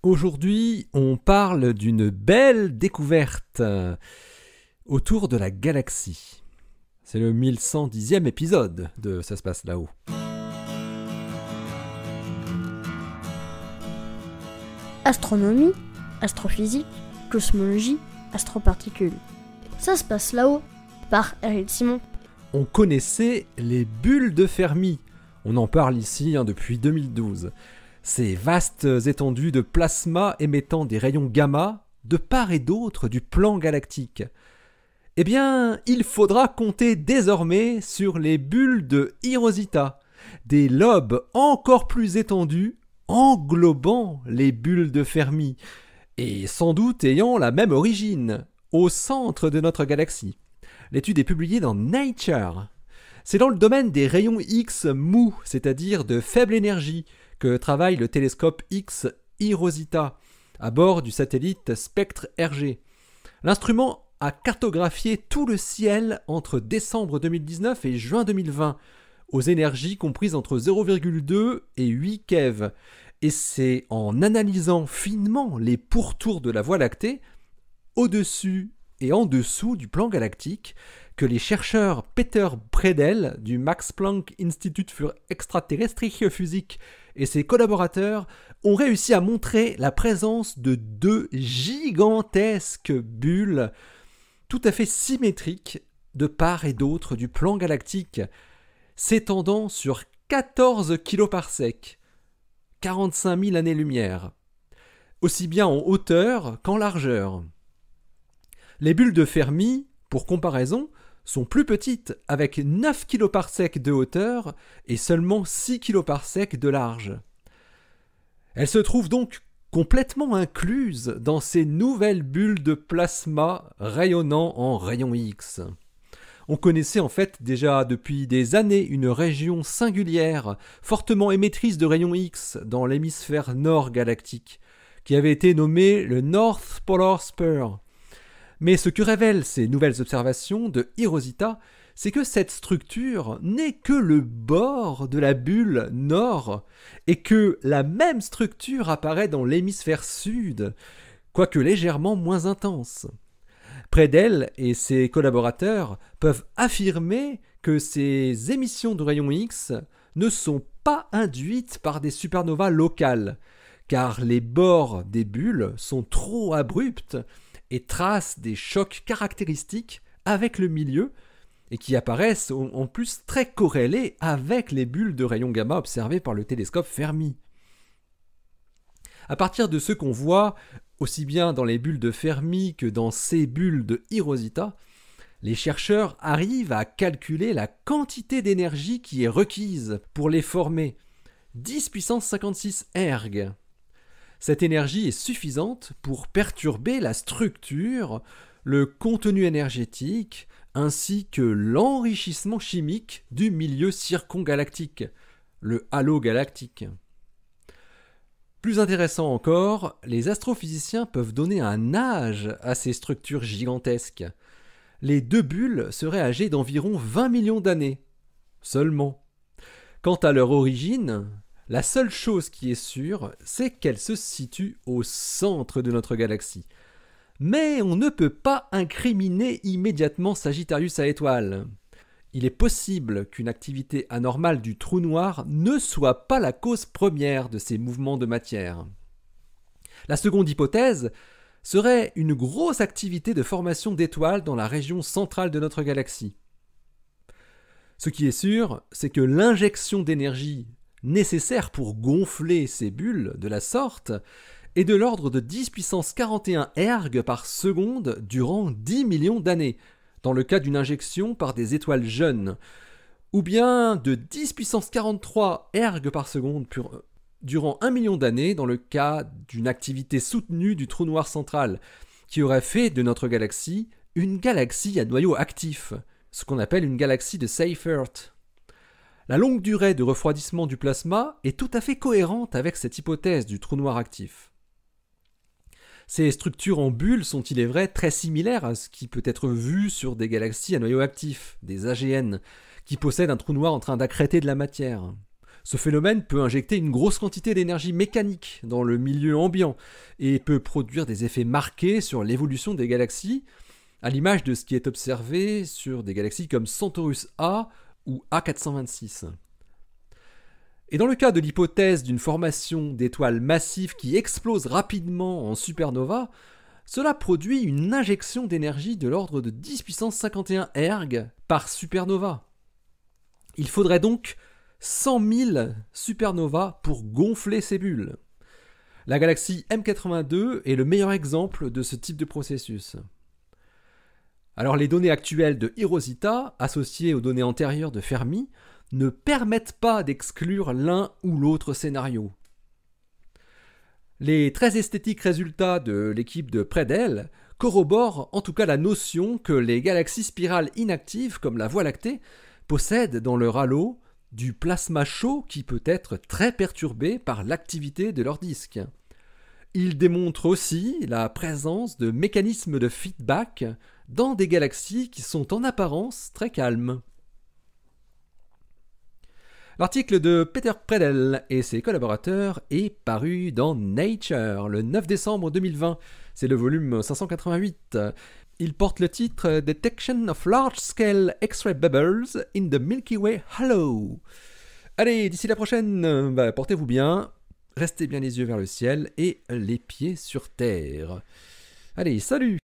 Aujourd'hui, on parle d'une belle découverte autour de la galaxie. C'est le 1110e épisode de Ça se passe là-haut. Astronomie, astrophysique, cosmologie, astroparticules. Ça se passe là-haut, par Eric Simon. On connaissait les bulles de Fermi. On en parle ici depuis 2012. Ces vastes étendues de plasma émettant des rayons gamma de part et d'autre du plan galactique. Eh bien, il faudra compter désormais sur les bulles de Hirosita, des lobes encore plus étendus englobant les bulles de Fermi, et sans doute ayant la même origine, au centre de notre galaxie. L'étude est publiée dans Nature. C'est dans le domaine des rayons X mous, c'est-à-dire de faible énergie, que travaille le télescope X Hirosita, à bord du satellite Spectre-RG. L'instrument a cartographié tout le ciel entre décembre 2019 et juin 2020, aux énergies comprises entre 0,2 et 8 keV. Et c'est en analysant finement les pourtours de la Voie lactée, au-dessus et en dessous du plan galactique, que les chercheurs Peter Bredel du Max Planck Institut für Extraterrestrische Physik et ses collaborateurs ont réussi à montrer la présence de deux gigantesques bulles tout à fait symétriques de part et d'autre du plan galactique, s'étendant sur 14 kiloparsecs, 45 000 années-lumière, aussi bien en hauteur qu'en largeur. Les bulles de Fermi, pour comparaison, sont plus petites, avec 9 kiloparsecs de hauteur et seulement 6 kiloparsecs de large. Elles se trouvent donc complètement incluses dans ces nouvelles bulles de plasma rayonnant en rayons X. On connaissait en fait déjà depuis des années une région singulière, fortement émettrice de rayons X dans l'hémisphère nord galactique, qui avait été nommée le North Polar Spur. Mais ce que révèlent ces nouvelles observations de Hirosita, c'est que cette structure n'est que le bord de la bulle nord et que la même structure apparaît dans l'hémisphère sud, quoique légèrement moins intense. Bredel et ses collaborateurs peuvent affirmer que ces émissions de rayons X ne sont pas induites par des supernovas locales, car les bords des bulles sont trop abrupts et tracent des chocs caractéristiques avec le milieu et qui apparaissent en plus très corrélés avec les bulles de rayons gamma observées par le télescope Fermi. À partir de ce qu'on voit, aussi bien dans les bulles de Fermi que dans ces bulles de Hirosita, les chercheurs arrivent à calculer la quantité d'énergie qui est requise pour les former, 10 puissance 56 erg. Cette énergie est suffisante pour perturber la structure, le contenu énergétique, ainsi que l'enrichissement chimique du milieu circongalactique, le halo galactique. Plus intéressant encore, les astrophysiciens peuvent donner un âge à ces structures gigantesques. Les deux bulles seraient âgées d'environ 20 millions d'années, seulement. Quant à leur origine, la seule chose qui est sûre, c'est qu'elle se situe au centre de notre galaxie. Mais on ne peut pas incriminer immédiatement Sagittarius à étoiles. Il est possible qu'une activité anormale du trou noir ne soit pas la cause première de ces mouvements de matière. La seconde hypothèse serait une grosse activité de formation d'étoiles dans la région centrale de notre galaxie. Ce qui est sûr, c'est que l'injection d'énergie nécessaire pour gonfler ces bulles de la sorte est de l'ordre de 10 puissance 41 erg par seconde durant 10 millions d'années, dans le cas d'une injection par des étoiles jeunes, ou bien de 10 puissance 43 erg par seconde durant 1 million d'années dans le cas d'une activité soutenue du trou noir central, qui aurait fait de notre galaxie une galaxie à noyau actif, ce qu'on appelle une galaxie de Seyfert. La longue durée de refroidissement du plasma est tout à fait cohérente avec cette hypothèse du trou noir actif. Ces structures en bulles sont, il est vrai, très similaires à ce qui peut être vu sur des galaxies à noyau actif, des AGN, qui possèdent un trou noir en train d'accréter de la matière. Ce phénomène peut injecter une grosse quantité d'énergie mécanique dans le milieu ambiant et peut produire des effets marqués sur l'évolution des galaxies, à l'image de ce qui est observé sur des galaxies comme Centaurus A ou A426. Et dans le cas de l'hypothèse d'une formation d'étoiles massives qui explosent rapidement en supernova, cela produit une injection d'énergie de l'ordre de 10 puissance 51 erg par supernova. Il faudrait donc 100 000 supernovas pour gonfler ces bulles. La galaxie M82 est le meilleur exemple de ce type de processus. Alors les données actuelles de Hirosita, associées aux données antérieures de Fermi, ne permettent pas d'exclure l'un ou l'autre scénario. Les très esthétiques résultats de l'équipe de Predel corroborent en tout cas la notion que les galaxies spirales inactives, comme la Voie lactée, possèdent dans leur halo du plasma chaud qui peut être très perturbé par l'activité de leur disque. Ils démontrent aussi la présence de mécanismes de feedback dans des galaxies qui sont en apparence très calmes. L'article de Peter Predel et ses collaborateurs est paru dans Nature le 9 décembre 2020. C'est le volume 588. Il porte le titre « Detection of Large-Scale X-ray Bubbles in the Milky Way Halo ». Allez, d'ici la prochaine, portez-vous bien, restez bien les yeux vers le ciel et les pieds sur terre. Allez, salut!